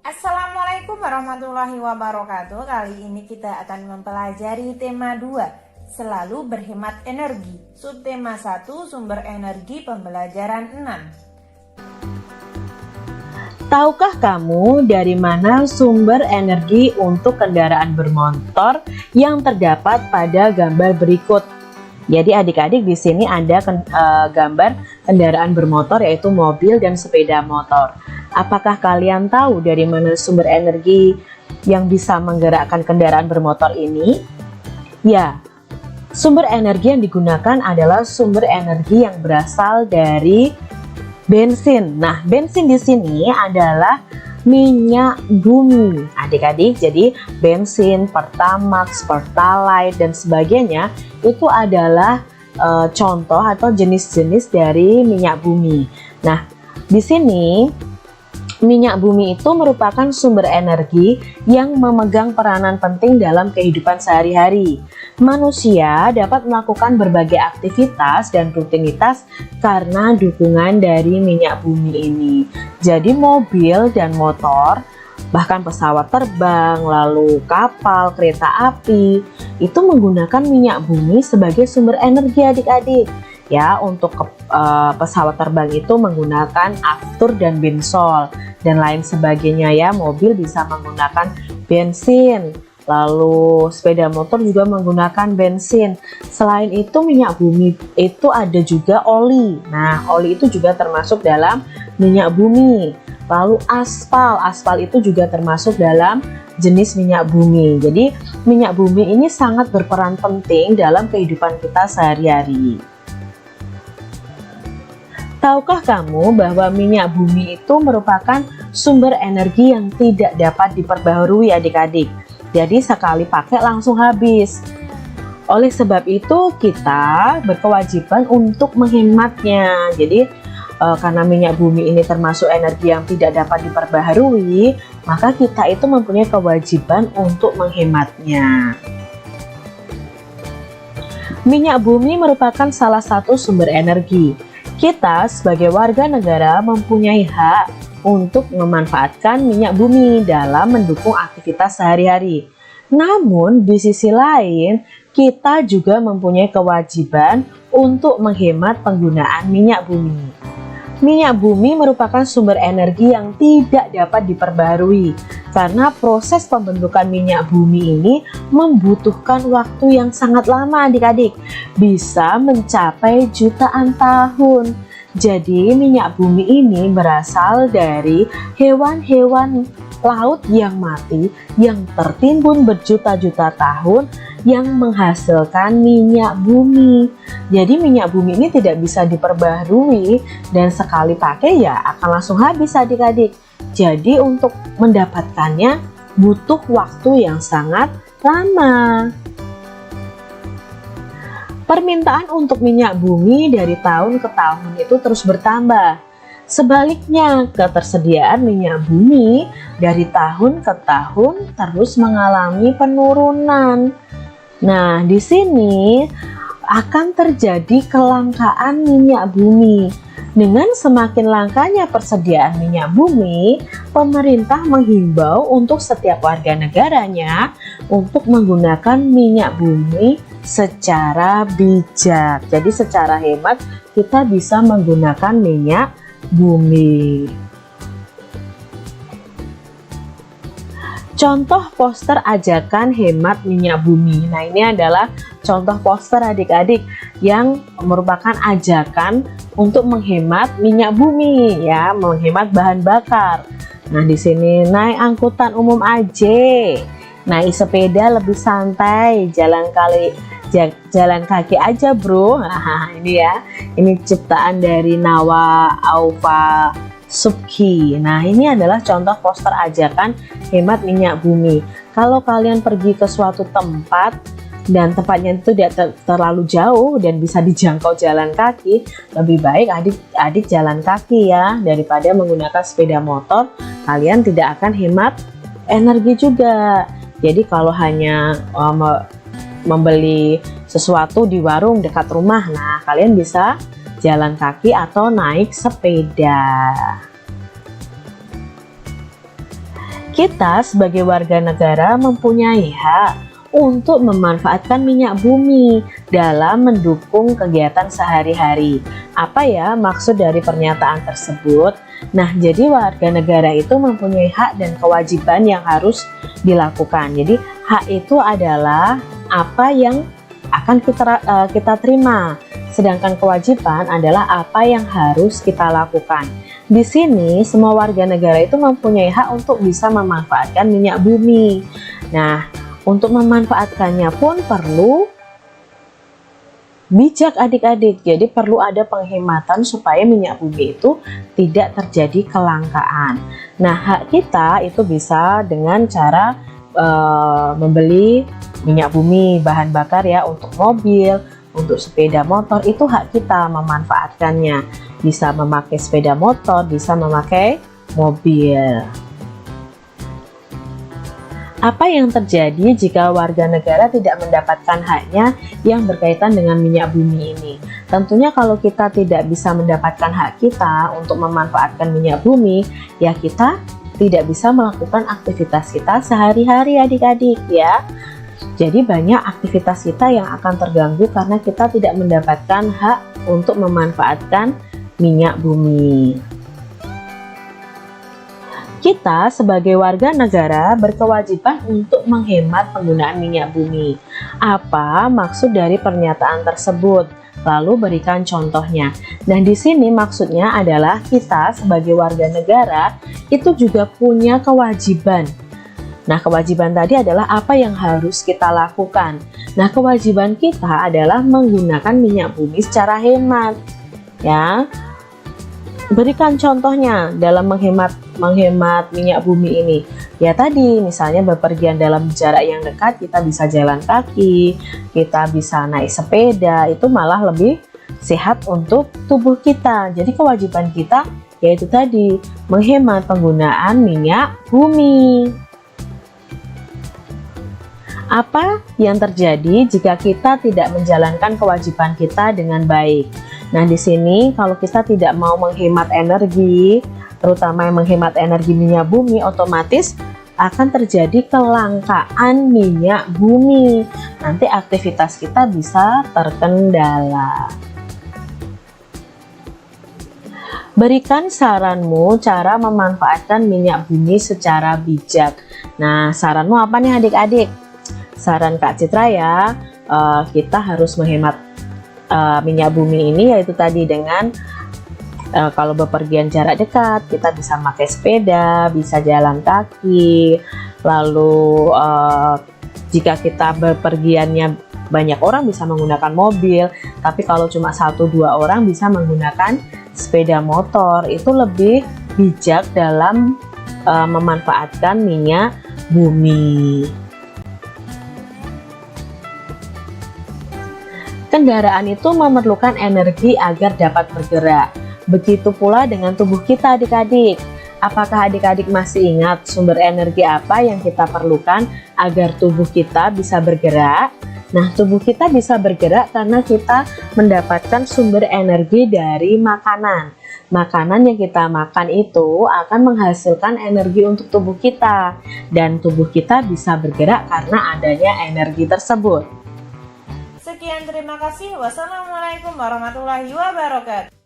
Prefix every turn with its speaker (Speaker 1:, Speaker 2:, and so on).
Speaker 1: Assalamualaikum warahmatullahi wabarakatuh. Kali ini kita akan mempelajari tema 2, selalu berhemat energi. Subtema 1, sumber energi, pembelajaran 6.
Speaker 2: Tahukah kamu dari mana sumber energi untuk kendaraan bermotor yang terdapat pada gambar berikut? Jadi adik-adik di sini ada gambar kendaraan bermotor yaitu mobil dan sepeda motor. Apakah kalian tahu dari mana sumber energi yang bisa menggerakkan kendaraan bermotor ini? Ya, sumber energi yang digunakan adalah sumber energi yang berasal dari bensin. Nah, bensin di sini adalah minyak bumi, adik-adik. Jadi bensin, Pertamax, Pertalite dan sebagainya itu adalah contoh atau jenis-jenis dari minyak bumi. Nah, di sini minyak bumi itu merupakan sumber energi yang memegang peranan penting dalam kehidupan sehari-hari. Manusia dapat melakukan berbagai aktivitas dan rutinitas karena dukungan dari minyak bumi ini. Jadi mobil dan motor, bahkan pesawat terbang, lalu kapal, kereta api, itu menggunakan minyak bumi sebagai sumber energi adik-adik. Ya, untuk pesawat terbang itu menggunakan aftur dan bensol dan lain sebagainya ya. Mobil bisa menggunakan bensin, lalu sepeda motor juga menggunakan bensin. Selain itu minyak bumi itu ada juga oli. Nah, oli itu juga termasuk dalam minyak bumi. Lalu aspal itu juga termasuk dalam jenis minyak bumi. Jadi minyak bumi ini sangat berperan penting dalam kehidupan kita sehari-hari. Tahukah kamu bahwa minyak bumi itu merupakan sumber energi yang tidak dapat diperbaharui adik-adik. Jadi sekali pakai langsung habis. Oleh sebab itu kita berkewajiban untuk menghematnya. Jadi karena minyak bumi ini termasuk energi yang tidak dapat diperbaharui, maka kita itu mempunyai kewajiban untuk menghematnya. Minyak bumi merupakan salah satu sumber energi. Kita sebagai warga negara mempunyai hak untuk memanfaatkan minyak bumi dalam mendukung aktivitas sehari-hari. Namun di sisi lain, kita juga mempunyai kewajiban untuk menghemat penggunaan minyak bumi. Minyak bumi merupakan sumber energi yang tidak dapat diperbaharui karena proses pembentukan minyak bumi ini membutuhkan waktu yang sangat lama adik-adik, bisa mencapai jutaan tahun. Jadi minyak bumi ini berasal dari hewan-hewan laut yang mati yang tertimbun berjuta-juta tahun yang menghasilkan minyak bumi. Jadi minyak bumi ini tidak bisa diperbaharui dan sekali pakai ya akan langsung habis adik-adik. Jadi untuk mendapatkannya butuh waktu yang sangat lama. Permintaan untuk minyak bumi dari tahun ke tahun itu terus bertambah. Sebaliknya, ketersediaan minyak bumi dari tahun ke tahun terus mengalami penurunan. Nah, di sini akan terjadi kelangkaan minyak bumi. Dengan semakin langkanya persediaan minyak bumi, pemerintah menghimbau untuk setiap warga negaranya untuk menggunakan minyak bumi secara bijak. Jadi secara hemat kita bisa menggunakan minyak bumi. Contoh poster ajakan hemat minyak bumi. Nah, ini adalah contoh poster adik-adik yang merupakan ajakan untuk menghemat minyak bumi ya, menghemat bahan bakar. Nah, di sini naik angkutan umum aja, naik sepeda lebih santai, jalan kaki aja bro. Nah, ini ya, ini ciptaan dari Nawa Aufa Subki. Nah, ini adalah contoh poster ajakan hemat minyak bumi. Kalau kalian pergi ke suatu tempat dan tempatnya itu tidak terlalu jauh dan bisa dijangkau jalan kaki, lebih baik adik-adik jalan kaki ya, daripada menggunakan sepeda motor. Kalian tidak akan hemat energi juga. Jadi kalau hanya membeli sesuatu di warung dekat rumah, nah kalian bisa jalan kaki atau naik sepeda. Kita sebagai warga negara mempunyai hak untuk memanfaatkan minyak bumi dalam mendukung kegiatan sehari-hari. Apa ya maksud dari pernyataan tersebut? Nah, jadi warga negara itu mempunyai hak dan kewajiban yang harus dilakukan. Jadi, hak itu adalah apa yang akan kita terima, sedangkan kewajiban adalah apa yang harus kita lakukan. Di sini semua warga negara itu mempunyai hak untuk bisa memanfaatkan minyak bumi. Nah, untuk memanfaatkannya pun perlu bijak adik-adik. Jadi perlu ada penghematan supaya minyak bumi itu tidak terjadi kelangkaan. Nah, hak kita itu bisa dengan cara membeli minyak bumi bahan bakar ya untuk mobil, untuk sepeda motor, itu hak kita memanfaatkannya. Bisa memakai sepeda motor, bisa memakai mobil. Apa yang terjadi jika warga negara tidak mendapatkan haknya yang berkaitan dengan minyak bumi ini? Tentunya kalau kita tidak bisa mendapatkan hak kita untuk memanfaatkan minyak bumi, ya kita tidak bisa melakukan aktivitas kita sehari-hari adik-adik ya. Jadi banyak aktivitas kita yang akan terganggu karena kita tidak mendapatkan hak untuk memanfaatkan minyak bumi. Kita sebagai warga negara berkewajiban untuk menghemat penggunaan minyak bumi. Apa maksud dari pernyataan tersebut? Lalu berikan contohnya. Nah, di sini maksudnya adalah kita sebagai warga negara itu juga punya kewajiban. Nah, kewajiban tadi adalah apa yang harus kita lakukan. Nah, kewajiban kita adalah menggunakan minyak bumi secara hemat. Ya. Berikan contohnya dalam menghemat minyak bumi ini. Ya tadi misalnya bepergian dalam jarak yang dekat, kita bisa jalan kaki, kita bisa naik sepeda, itu malah lebih sehat untuk tubuh kita. Jadi kewajiban kita yaitu tadi menghemat penggunaan minyak bumi. Apa yang terjadi jika kita tidak menjalankan kewajiban kita dengan baik? Nah, di sini kalau kita tidak mau menghemat energi, terutama yang menghemat energi minyak bumi, otomatis akan terjadi kelangkaan minyak bumi. Nanti aktivitas kita bisa terkendala. Berikan saranmu cara memanfaatkan minyak bumi secara bijak. Nah, saranmu apa nih adik-adik? Saran Kak Citra ya, kita harus menghemat minyak bumi ini yaitu tadi dengan kalau bepergian jarak dekat kita bisa pakai sepeda, bisa jalan kaki. Lalu jika kita bepergiannya banyak orang bisa menggunakan mobil, tapi kalau cuma 1-2 orang bisa menggunakan sepeda motor. Itu lebih bijak dalam memanfaatkan minyak bumi. Kendaraan itu memerlukan energi agar dapat bergerak. Begitu pula dengan tubuh kita adik-adik. Apakah adik-adik masih ingat sumber energi apa yang kita perlukan agar tubuh kita bisa bergerak? Nah, tubuh kita bisa bergerak karena kita mendapatkan sumber energi dari makanan. Makanan yang kita makan itu akan menghasilkan energi untuk tubuh kita. Dan tubuh kita bisa bergerak karena adanya energi tersebut.
Speaker 1: Sekian, terima kasih. Wassalamualaikum warahmatullahi wabarakatuh.